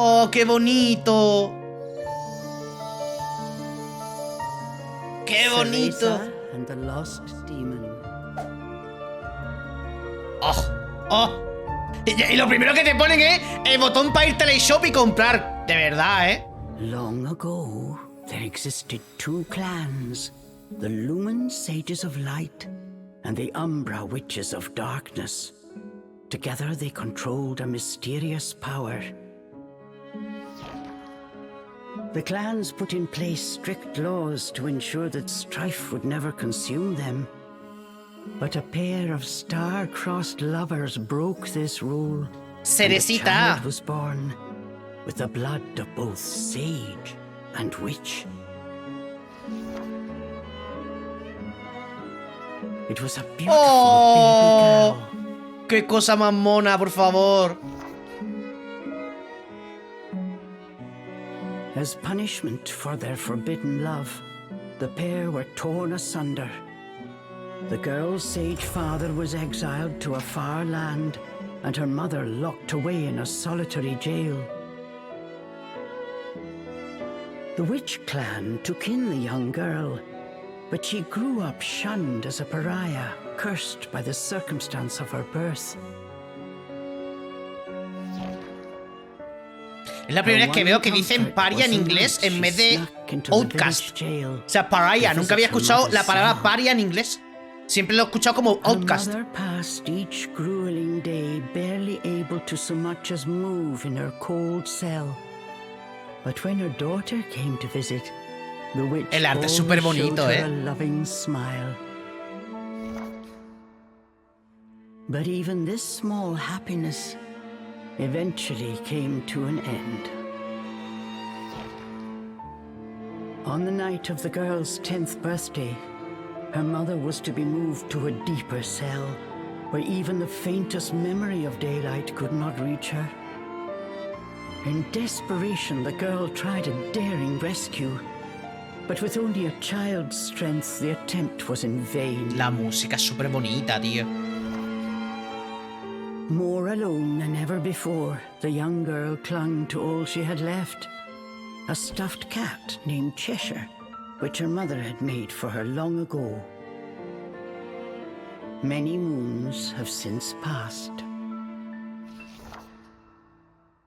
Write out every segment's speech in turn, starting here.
¡Oh, qué bonito! ¡Qué bonito! Cereza and the Lost Demon. ¡Oh! ¡Oh! Y lo primero que te ponen es el botón para irte al shop y comprar. De verdad, ¿eh? Long ago, there existed two clans, the Lumen Sages of Light and the Umbra Witches of Darkness. Together they controlled a mysterious power. The clans put in place strict laws to ensure that strife would never consume them. But a pair of star-crossed lovers broke this rule. Cerecita. And a child was born with the blood of both sage and witch. It was a beautiful ¡Oh! baby girl. ¡Qué cosa más mona, por favor! As punishment for their forbidden love, the pair were torn asunder. The girl's sage father was exiled to a far land, and her mother locked away in a solitary jail. The witch clan took in the young girl, but she grew up shunned as a pariah, cursed by the circumstance of her birth. Es la primera vez que veo que dicen paria en inglés en vez de outcast. O sea, pariah. Nunca había escuchado la palabra paria en inglés. Siempre lo he escuchado como outcast. Her mother passed each grueling day barely able to so much as move in her cold cell. But when her daughter came to visit, the witch El arte es súper bonito, showed her a loving smile. But even this small happiness eventually came to an end. On the night of the girl's 10th birthday, her mother was to be moved to a deeper cell, where even the faintest memory of daylight could not reach her. In desperation, the girl tried a daring rescue, but with only a child's strength, the attempt was in vain. La música es súper bonita, tío. More alone than ever before, the young girl clung to all she had left. A stuffed cat named Cheshire, which her mother had made for her long ago. Many moons have since passed.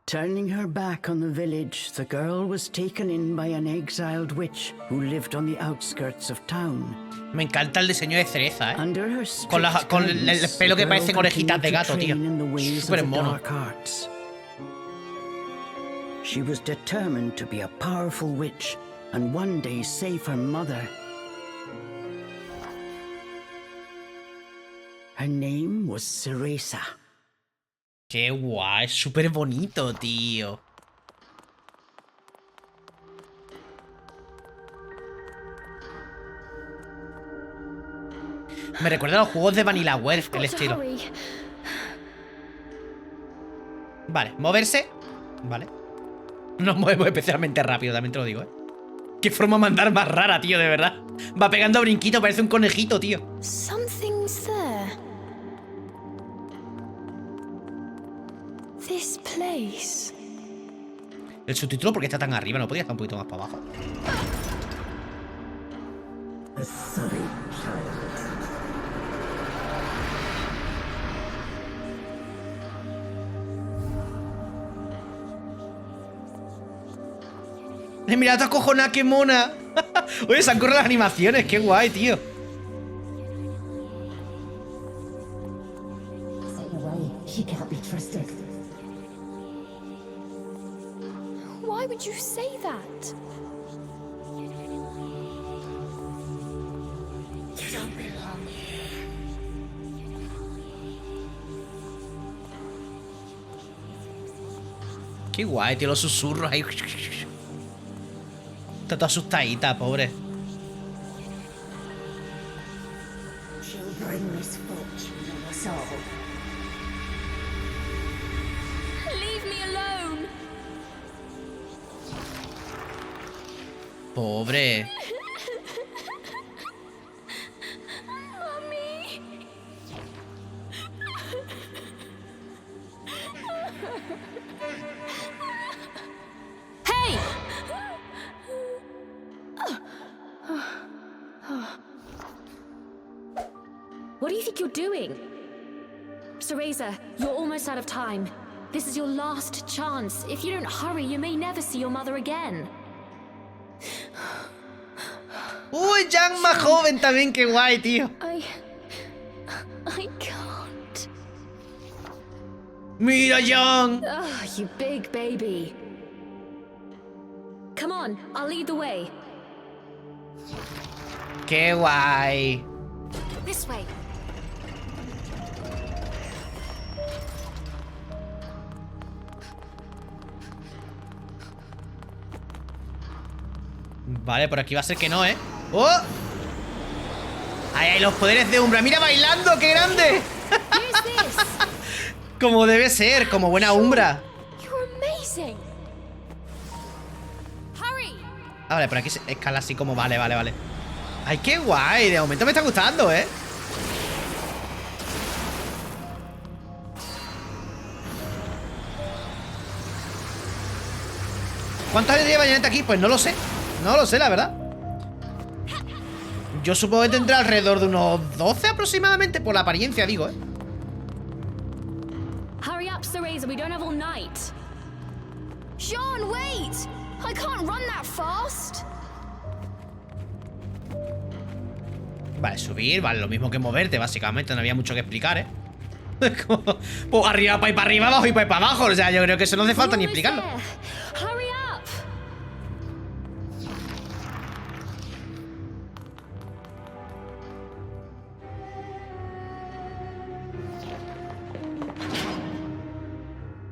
Turning her back on the village, the girl was taken in by an exiled witch who lived on the outskirts of town. Me encanta el diseño de Cereza, ¿eh? Under her Con el pelo que parecen orejitas de gato, tío. Súper mono. She was determined to be a powerful witch and one day save her mother. Her name was Cereza. Qué guay, es súper bonito, tío. Me recuerda a los juegos de Vanillaware, el estilo. Vale, moverse. Vale. Nos movemos especialmente rápido, también te lo digo, ¿eh? Qué forma de mandar más rara, tío, de verdad. Va pegando brinquito, parece un conejito, tío. Something's there. This place. El subtítulo, ¿por qué está tan arriba? No podía estar un poquito más para abajo. Mira, esta cojonada, qué mona. Oye, se han corrido las animaciones, qué guay, tío. Stay away. She can't be trusted. Why would you say that? You don't belong here. Qué guay, tío, los susurros ahí. Está toda asustadita, pobre. She'll bring misfortune on us all. Leave me alone. Pobre. Mommy. do you think you're doing? Cereza, you're almost out of time. This is your last chance. If you don't hurry, you may never see your mother again. Uy, Jan más joven también, qué guay, tío. I can't. Mira, Jan. Oh, you big baby. Come on, I'll lead the way. Qué guay. This way. Vale, por aquí va a ser que no, ¿eh? ¡Oh! ¡Ay, ay, los poderes de Umbra! ¡Mira bailando! ¡Qué grande! Here's this. Como debe ser, como buena Umbra. You're amazing. Hurry. Ah, vale, por aquí se escala así como... Vale, vale, vale. ¡Ay, qué guay! De momento me está gustando, ¿eh? ¿Cuántos años lleva Bayonetta aquí? Pues no lo sé. No lo sé, la verdad. Yo supongo que tendrá alrededor de unos 12 aproximadamente. Por la apariencia, digo, ¿eh? Hurry up, Cereza. We don't have all night. John, wait! I can't run that fast. Vale, subir, vale, lo mismo que moverte, básicamente. No había mucho que explicar, ¿eh? Como, pues arriba para ir para arriba, abajo y para ir para abajo. O sea, yo creo que eso no hace falta ni Almost explicarlo. there. Hurry up.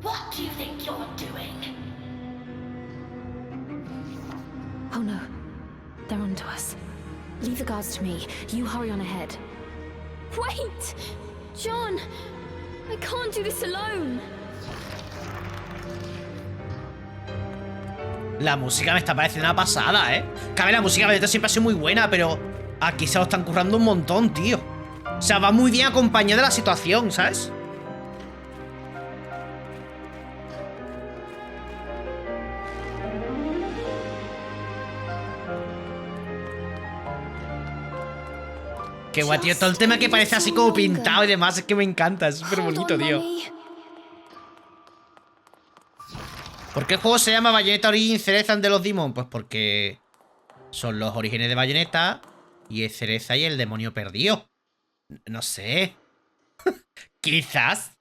What do you think you're doing? Oh no. They're on to us. Leave the guards to me. You hurry on ahead. Wait! John, I can't do this alone. La música me está pareciendo una pasada, ¿eh? Cabe, la música de siempre ha sido muy buena, pero aquí se lo están currando un montón, tío. O sea, va muy bien acompañada de la situación, ¿sabes? Qué guay, tío. Todo el tema que parece así como pintado y demás, es que me encanta. Es súper bonito, tío. ¿Por qué el juego se llama Bayonetta Origins Cereza and the Lost Demon? Pues porque son los orígenes de Bayonetta y es Cereza y el demonio perdido. No sé. Quizás.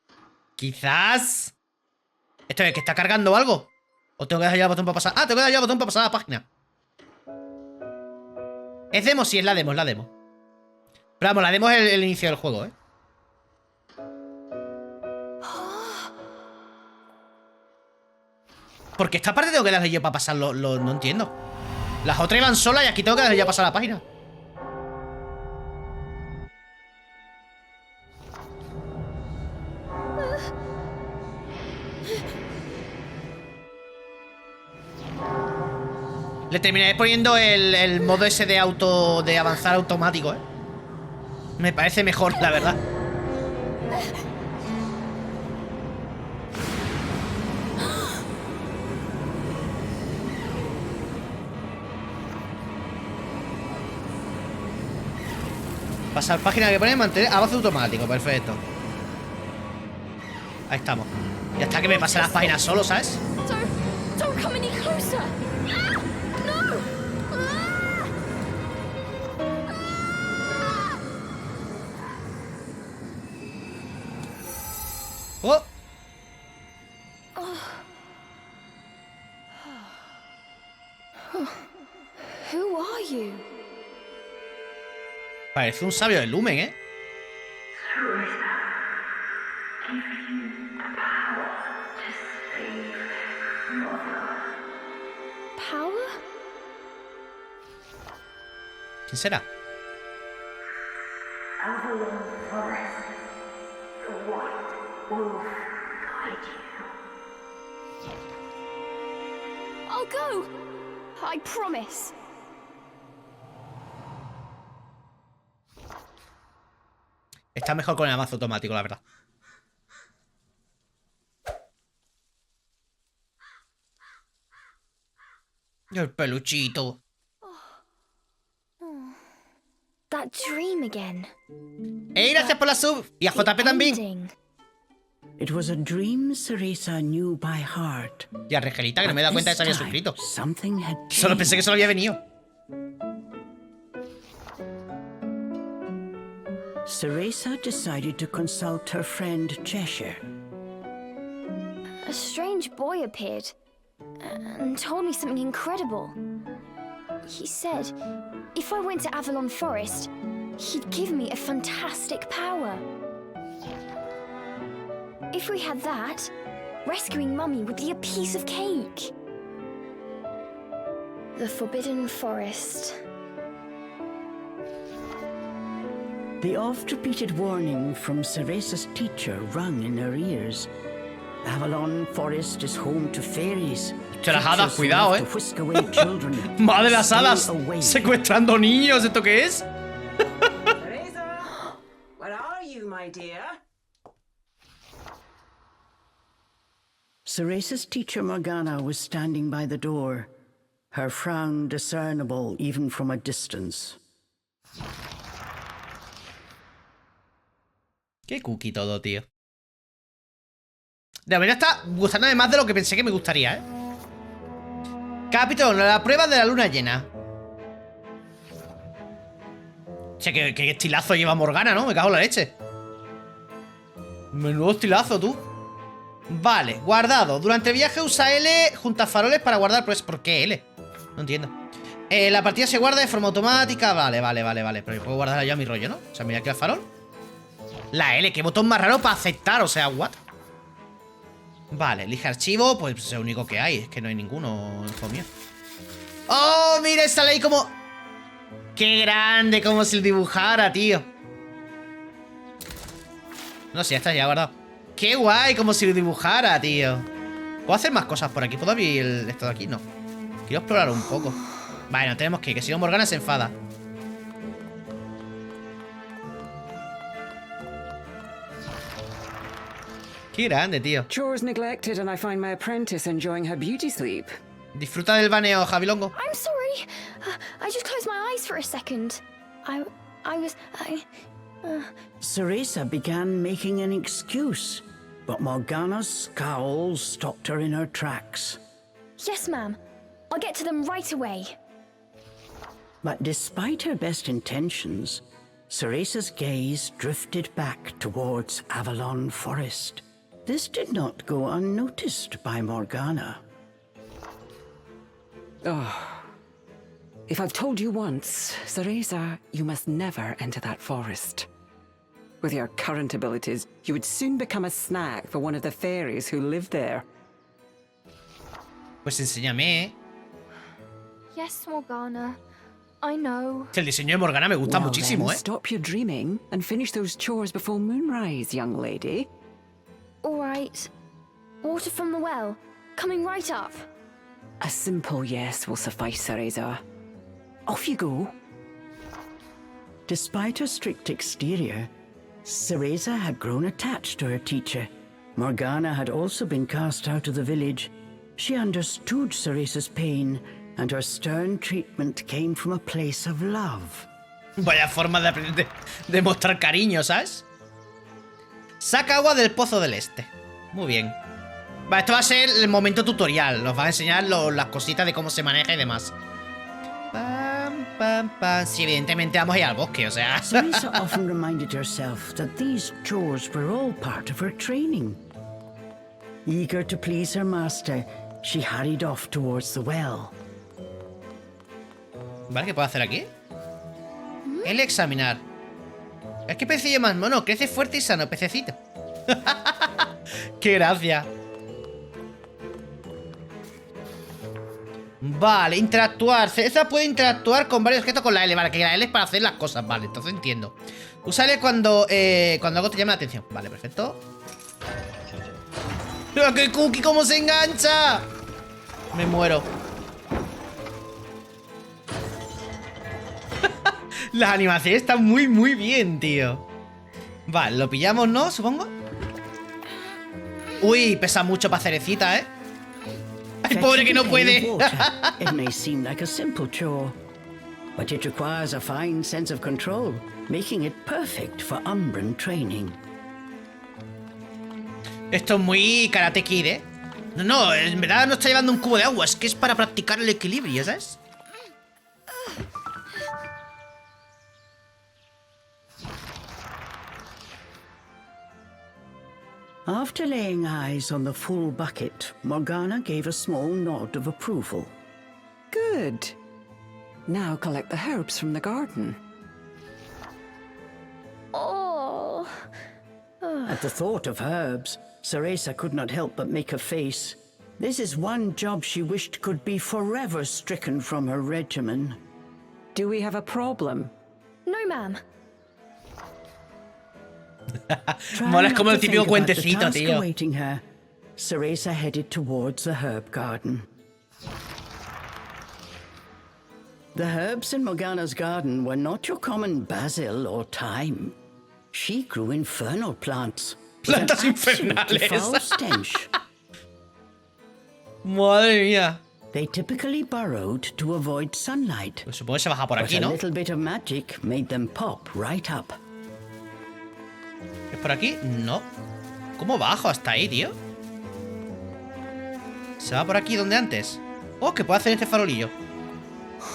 Quizás. ¿Esto es que está cargando algo? ¿O tengo que darle al botón para pasar? Ah, tengo que darle al botón para pasar a la página. ¿Es demo? Sí, es la demo, es la demo. Pero vamos, la demo es el inicio del juego, ¿eh? Porque esta parte tengo que darle yo para pasarlo. No entiendo. Las otras iban solas y aquí tengo que darle yo a pasar la página. Le terminaré poniendo el modo ese de de avanzar automático, ¿eh? Me parece mejor, la verdad. Pasar página que pone mantener avance automático, perfecto. Ahí estamos. Ya está, que me pase las páginas solo, ¿sabes? Don't come any closer. Ah! No! ¡Oh! Who are you? Parece un sabio del lumen, ¿eh? Power? ¿Quién será? I'll go. I promise. Está mejor con el avance automático, la verdad. El peluchito. that dream again. ¡Ey, gracias por la sub! Y a JP también. Ending. It was a dream Cereza knew by heart. Y a Regelita, que no me he dado cuenta de que se había suscrito. Something had Solo pensé que solo había venido. Cereza decided to consult her friend Cheshire. A strange boy appeared and told me something incredible. He said if I went to Avalon Forest, he'd give me a fantastic power. If we had that, rescuing Mummy would be a piece of cake. The Forbidden Forest. The oft-repeated warning from Cereza's teacher rung in her ears. Avalon Forest is home to fairies. Las hadas, cuidado, To whisk away children. Madre las hadas, Stay away. secuestrando niños, ¿esto qué es? Cereza, where are you, my dear? Cereza's teacher Morgana was standing by the door, her frown discernible even from a distance. Qué cookie todo, tío. De verdad está gustándome más de lo que pensé que me gustaría, ¿eh? Capítulo 1, la prueba de la luna llena. Che, qué estilazo lleva Morgana, ¿no? Me cago en la leche. Menudo estilazo, tú. Vale, guardado. Durante el viaje usa L junto a faroles para guardar. Pues, ¿por qué L? No entiendo. La partida se guarda de forma automática. Vale. Pero yo puedo guardarla yo a mi rollo, ¿no? O sea, mira aquí el farol. La L, qué botón más raro para aceptar. O sea, what? Vale, elige archivo. Pues es el único que hay. Es que no hay ninguno, hijo mío. ¡Oh! Mira, sale ahí como... ¡Qué grande! Como si lo dibujara, tío. No sé, ya está ya guardado. ¡Qué guay! Como si lo dibujara, tío. ¿Puedo hacer más cosas por aquí? ¿Puedo abrir esto de aquí? No. Quiero explorar un poco. Vale, no tenemos que si no Morgana se enfada. Qué grande, tío. Chores neglected and I find my apprentice enjoying her beauty sleep. Disfruta del baneo, Javilongo. I'm sorry. I just closed my eyes for a second. I was... Cereza began making an excuse, but Morgana's scowl stopped her in her tracks. Yes, ma'am. I'll get to them right away. But despite her best intentions, Cereza's gaze drifted back towards Avalon Forest. This did not go unnoticed by Morgana. If I've told you once, Cereza, you must never enter that forest. With your current abilities, you would soon become a snack for one of the fairies who live there. Pues enséñame, ¿eh? Yes, Morgana. I know. El diseño de Morgana me gusta Well, muchísimo, then, ¿eh? stop your dreaming and finish those chores before moonrise, young lady. All right. Water from the well. Coming right up. A simple yes will suffice, Cereza. Off you go. Despite her strict exterior, Cereza had grown attached to her teacher. Morgana had also been cast out of the village. She understood Cereza's pain, and her stern treatment came from a place of love. Vaya forma de mostrar cariño, ¿sabes? Saca agua del pozo del este. Muy bien. Vale, esto va a ser el momento tutorial. Nos va a enseñar las cositas de cómo se maneja y demás. Pam, pam, pam. Sí, evidentemente vamos a ir al bosque, o sea. Cereza often reminded herself that these chores were all part of her training. Eager to please her master, she hurried off towards the well. Vale, ¿qué puedo hacer aquí? El examinar. Es que pecillo más mono, crece fuerte y sano, pececito. ¡Qué gracia! Vale, interactuar. Cereza puede interactuar con varios objetos con la L. Vale, que la L es para hacer las cosas. Vale, entonces entiendo. Usa L cuando algo te llame la atención. Vale, perfecto. ¡Pero qué cookie! ¡Cómo se engancha! Me muero. Las animaciones están muy, muy bien, tío. Vale, lo pillamos, ¿no? Supongo. Uy, pesa mucho para Cerecita, ¡ay, pobre que no puede! It may seem like a simple chore, but it requires a fine sense of control, making it perfect for Umbran training. Esto es muy Karate Kid, ¿eh? No, en verdad no está llevando un cubo de agua, es que es para practicar el equilibrio, ¿sabes? After laying eyes on the full bucket, Morgana gave a small nod of approval. Good. Now collect the herbs from the garden. Oh. At the thought of herbs, Cereza could not help but make a face. This is one job she wished could be forever stricken from her regimen. Do we have a problem? No, ma'am. Mola, es como el típico cuentecito, tío. Awaiting her, Cereza headed towards the herb garden. The herbs in Morgana's garden were not your common basil or thyme. She grew infernal plants. with an Plantas absolutely infernales. foul stench. Madre mía. They typically burrowed to avoid sunlight. Pues supongo que se baja por But aquí, a ¿no? little bit of magic made them pop right up. ¿Es por aquí? No. ¿Cómo bajo hasta ahí, tío? ¿Se va por aquí donde antes? Oh, ¿qué puedo hacer en este farolillo?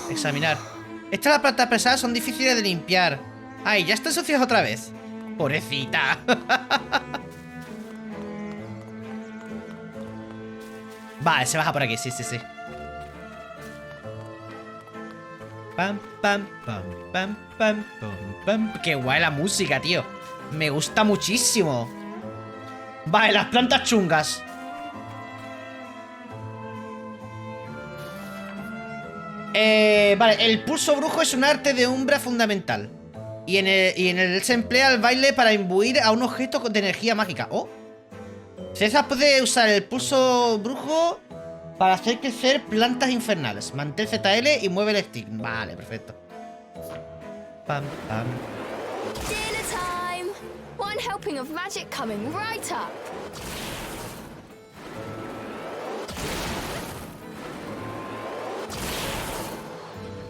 Examinar. Estas las plantas pesadas son difíciles de limpiar. Ay, ya están sucias otra vez. Pobrecita. Vale, se baja por aquí, sí, sí, sí. Pam, pam, pam, pam, pam, pam, pam. Qué guay la música, tío. Me gusta muchísimo. Vale, las plantas chungas. Vale, el pulso brujo es un arte de Umbra fundamental. Y en el se emplea el baile para imbuir a un objeto de energía mágica. Oh. Cereza puede usar el pulso brujo para hacer crecer plantas infernales. Mantén ZL y mueve el stick. Vale, perfecto. Pam, pam. Dinner time! One helping of magic coming right up.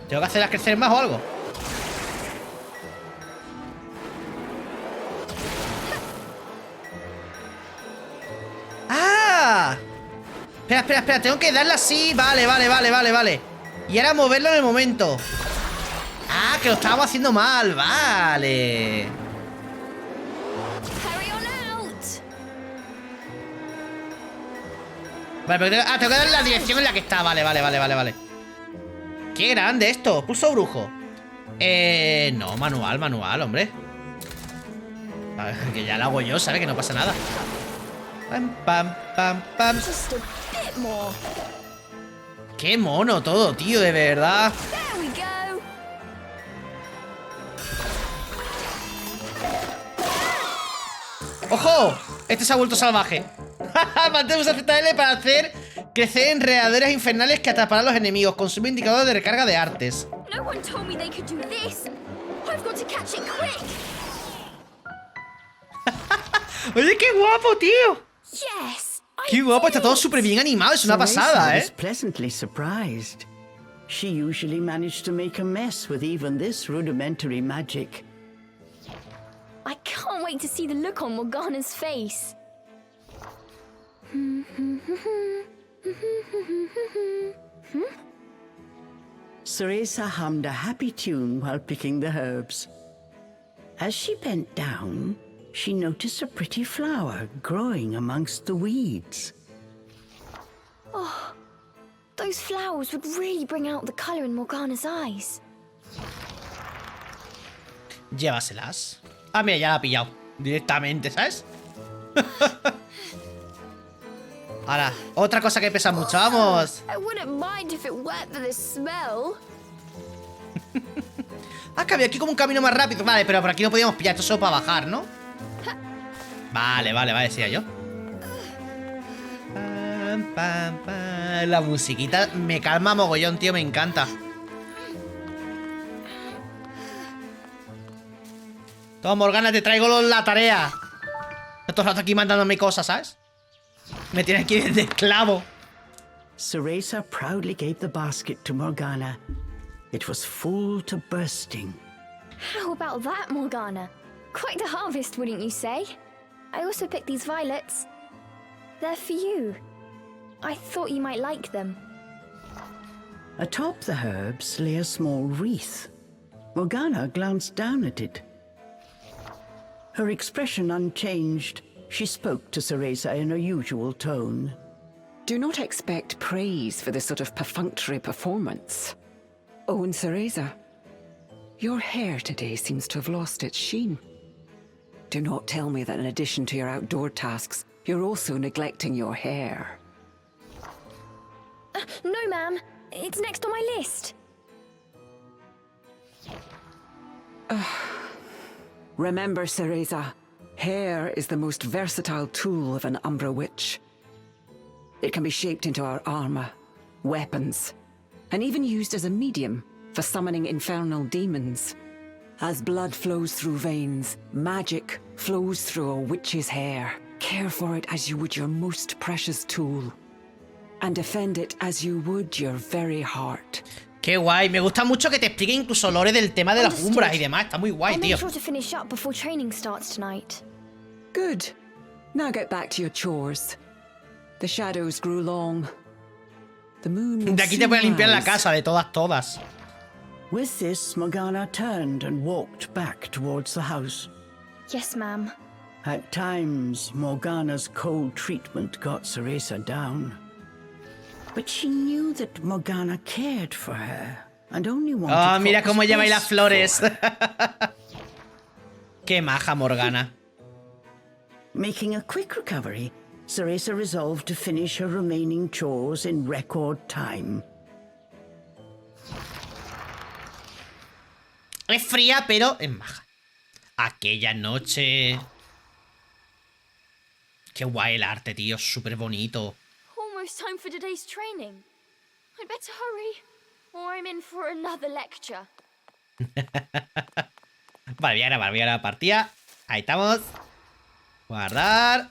¿Tengo que hacerlas crecer más o algo? ¡Ah! Espera, espera, espera. Tengo que darle así. Vale, vale, vale, vale, vale. Y ahora moverlo en el momento. Ah, que lo estábamos haciendo mal. Vale. Hurry on out! Vale, pero tengo que darle la dirección en la que está. Vale, vale, vale, vale, vale. Qué grande esto. Pulso brujo. No, manual, manual, hombre. A ver, que ya lo hago yo, ¿sabes? Que no pasa nada. Pam, pam, pam, pam. Just a bit more. Qué mono todo, tío, de verdad. There we go. ¡Ojo! Este se ha vuelto salvaje. Mantemos a ZL para hacer crecer enredaderas infernales que atraparán a los enemigos. Consume indicador de recarga de artes. No one told me they could do this. I've got to catch it quick. Oye, qué guapo, tío. Yes. I Qué guapo, did está todo it. súper bien animado. Es una Cereza pasada, was ¿eh? pleasantly surprised. She usually managed to make a mess with even this rudimentary magic. I can't wait to see the look on Morgana's face. Cereza hummed a happy tune while picking the herbs. As she bent down, she noticed a pretty flower growing amongst the weeds. Those flowers would really bring out the color in Morgana's eyes. Llévaselas. Ah, mira, ya la ha pillado. Directamente, ¿sabes? Ahora, otra cosa que pesa mucho. ¡Vamos! I wouldn't mind if it weren't for this smell. Ah, que había aquí como un camino más rápido. Vale, pero por aquí no podíamos pillar. Esto solo para bajar, ¿no? Vale, vale, vale, decía yo. Pam, pam, pam. La musiquita me calma mogollón, tío. Me encanta. Toma, Morgana, te traigo la tarea. Estos rato aquí mandándome cosas, ¿sabes? Me tienes que ir de esclavo. Cereza proudly gave the basket to Morgana. It was full to bursting. How about that, Morgana? Quite the harvest, wouldn't you say? I also picked these violets. They're for you. I thought you might like them. Atop the herbs lay a small wreath. Morgana glanced down at it. Her expression unchanged, she spoke to Cereza in her usual tone. Do not expect praise for this sort of perfunctory performance. Oh, and Cereza, your hair today seems to have lost its sheen. Do not tell me that in addition to your outdoor tasks, you're also neglecting your hair. No, ma'am. It's next on my list. Remember, Cereza, hair is the most versatile tool of an Umbra witch. It can be shaped into our armor, weapons, and even used as a medium for summoning infernal demons. As blood flows through veins, magic flows through a witch's hair. Care for it as you would your most precious tool. And defend it as you would your very heart. Qué guay, me gusta mucho que te explique incluso lore del tema de las umbras y demás, está muy guay, I'll tío. make sure to finish up before training starts tonight. Good. Now get back to your chores. The shadows grew long. The moon will De aquí te voy a soon limpiar la rise. casa de todas. With this, Morgana turned and walked back towards the house. Yes, ma'am. At times, Morgana's cold treatment got Cereza down. But she knew that Morgana cared for her and only wanted Oh, mira what was cómo lleva ahí best las flores. for her. Qué maja, Morgana. Making a quick recovery, Cereza resolved to finish her remaining chores in record time. Es fría, pero es maja. Aquella noche... Qué guay el arte, tío. Súper bonito. Almost time for today's training. I'd better hurry, or I'm in for another lecture. Vale, voy a grabar la partida. Ahí estamos. Guardar.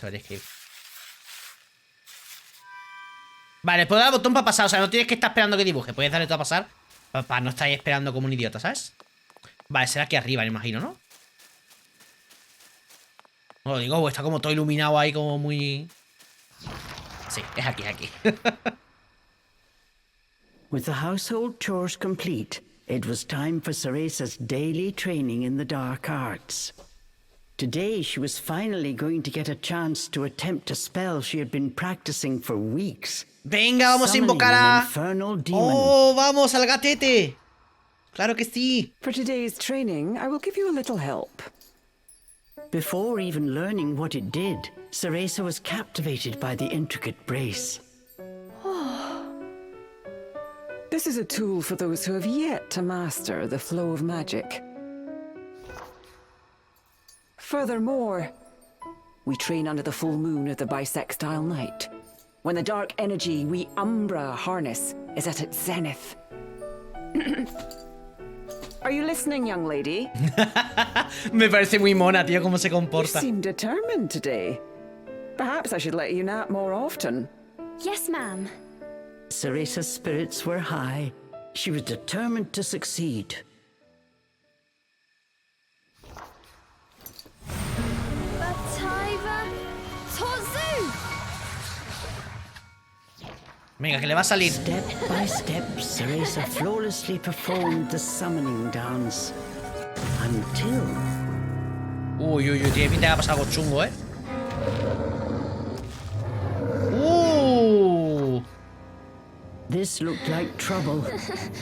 Sobre escribir. Vale, puedo dar el botón para pasar. O sea, no tienes que estar esperando que dibuje. Puedes darle todo a pasar para no estar ahí esperando como un idiota, ¿sabes? Vale, será aquí arriba, me imagino, ¿no? No lo digo, está como todo iluminado ahí, como muy... Sí, es aquí, es aquí. With the household chores complete, it was time for Cereza's daily training in the dark arts. Today, she was finally going to get a chance to attempt a spell she had been practicing for weeks. Venga, vamos a Summoning invocar an a... infernal demon. ¡Oh, vamos, al gatete! ¡Claro que sí! For today's training, I will give you a little help. Before even learning what it did, Cereza was captivated by the intricate brace. This is a tool for those who have yet to master the flow of magic. Furthermore, we train under the full moon of the bisextile night, when the dark energy we Umbra harness is at its zenith. Are you listening, young lady? Me parece muy mona, tío, cómo se You comporta. seem determined today. Perhaps I should let you nap more often. Yes, ma'am. Cereza's spirits were high. She was determined to succeed. Bataiva Tozu! Venga, que le va a salir. Step by step, Cereza flawlessly performed the summoning dance. Until... Uy, uy, uy, tiene pinta que ha pasado algo chungo, ¿eh? This looked like trouble.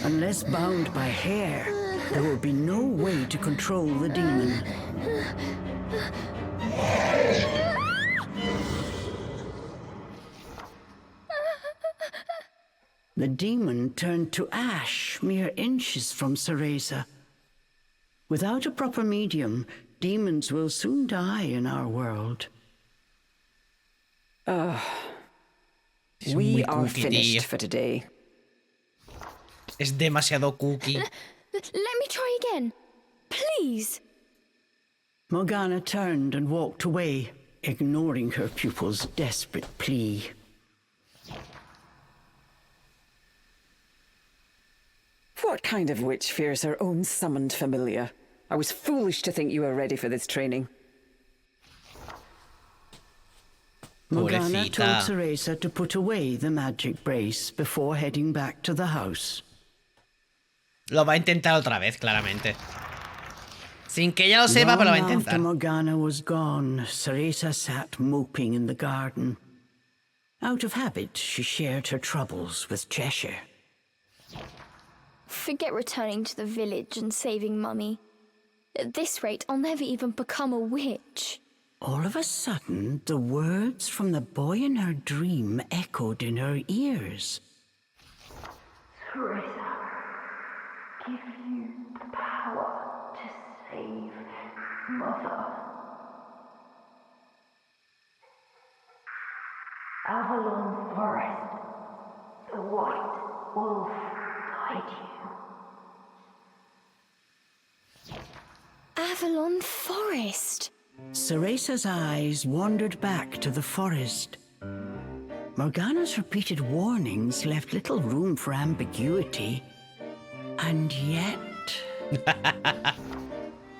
Unless bound by hair, there would be no way to control the demon. The demon turned to ash mere inches from Cereza. Without a proper medium, demons will soon die in our world. Es We muy are cookie, finished tío. for today. Es demasiado cookie. Let me try again. Please. Morgana turned and walked away, ignoring her pupil's desperate plea. What kind of witch fears her own summoned familiar? I was foolish to think you were ready for this training. Morgana told Pobrecita. Cereza to put away the magic brace before heading back to the house. Lo va a intentar otra vez, claramente. Sin que ella lo sepa, pero lo va a Long after intentar. Morgana was gone, Cereza sat moping in the garden. Out of habit, she shared her troubles with Cheshire. Forget returning to the village and saving Mummy. At this rate, I'll never even become a witch. All of a sudden, the words from the boy in her dream echoed in her ears. Cereza, give you the power to save Mother. Avalon Forest, the White Wolf guide you. Avalon Forest. Cereza's eyes wandered back to the forest. Morgana's repeated warnings left little room for ambiguity. And yet...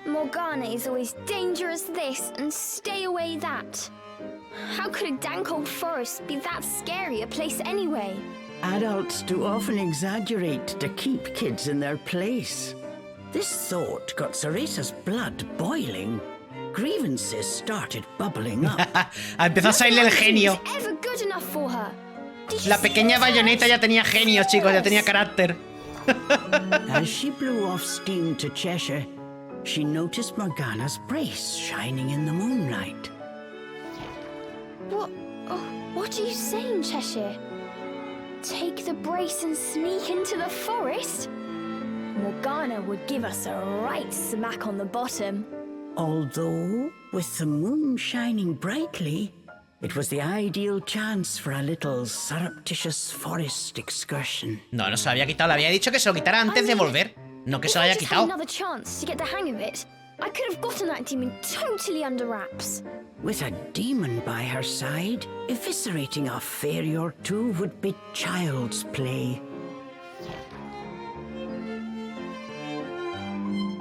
Morgana is always dangerous this and stay away that. How could a dank old forest be that scary a place anyway? Adults do often exaggerate to keep kids in their place. This thought got Cereza's blood boiling. Grievances started bubbling up. Empezó a salirle el genio. Nothing was ever good enough for her. Did you La see pequeña her Bayonetta ya tenía genio, chicos, ya tenía carácter. As she blew off steam to Cheshire, she noticed Morgana's brace shining in the moonlight. What? Oh, what are you saying, Cheshire? Take the brace and sneak into the forest? Morgana would give us a right smack on the bottom. Although, with the moon shining brightly, it was the ideal chance for a little surreptitious forest excursion. No, no se lo había quitado. Le había dicho que se lo quitara antes de volver. No que se lo haya If I just had quitado. another chance to get the hang of it, I could have gotten that demon totally under wraps. With a demon by her side, eviscerating a fairy or two would be child's play.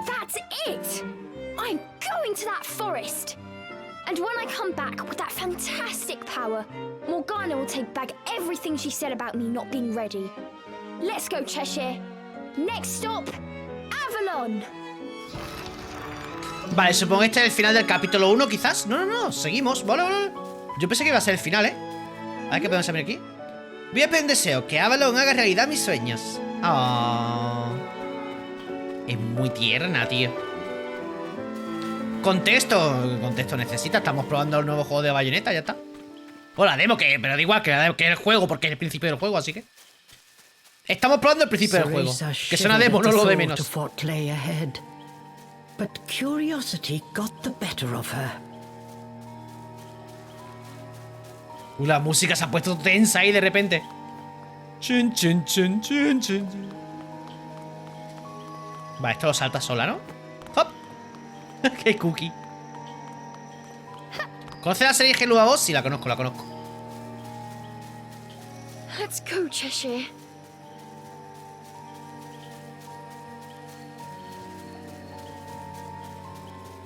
That's it! I'm going to that forest! And when I come back with that fantastic power, Morgana will take back everything she said about me not being ready. Let's go, Cheshire. Next stop, Avalon! Vale, supongo que este es el final del capítulo 1, quizás. No, no, no, seguimos. Vale, vale. Yo pensé que iba a ser el final, ¿eh? A ver qué podemos saber aquí. Voy a pedir un deseo, que Avalon haga realidad mis sueños. Oh. Es muy tierna, tío. Contexto necesita. Estamos probando el nuevo juego de Bayonetta, ya está. O la demo, pero da igual que el juego, porque es el principio del juego, así que. Estamos probando el principio del juego. Que es una demo, no lo de menos. But curiosity got the better of her. La música se ha puesto tensa ahí de repente. Chun, chun, chun, chun, chun. Vale, esto lo salta sola, ¿no? ¡Hop! ¡Qué cookie! ¿Conoces la serie Hello a Boss? Sí, la conozco, la conozco. Let's go, Cheshire.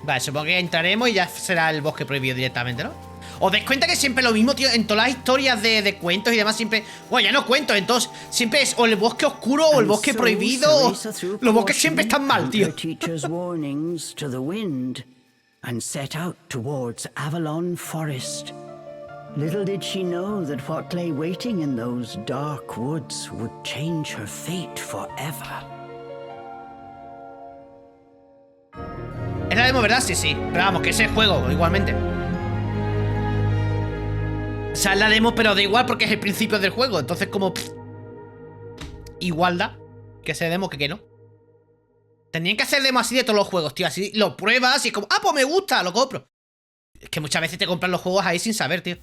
Vale, supongo que entraremos y ya será el bosque prohibido directamente, ¿no? ¿Os dais cuenta que siempre lo mismo, tío? En todas las historias de cuentos y demás siempre... Bueno, ya no cuento, entonces siempre es o el bosque oscuro o el bosque prohibido o... Los bosques siempre están mal, tío. And set out towards Avalon Forest. Little did she know that what lay waiting in those dark woods would change her fate forever. Es la demo, ¿verdad? Sí, sí. Pero vamos, que es el juego, igualmente. O sea, es la demo, pero da igual porque es el principio del juego. Entonces, como... igual da que sea demo que no. Tendrían que hacer demo así de todos los juegos, tío. Así lo pruebas y es como... Ah, pues me gusta, lo compro. Es que muchas veces te compran los juegos ahí sin saber, tío.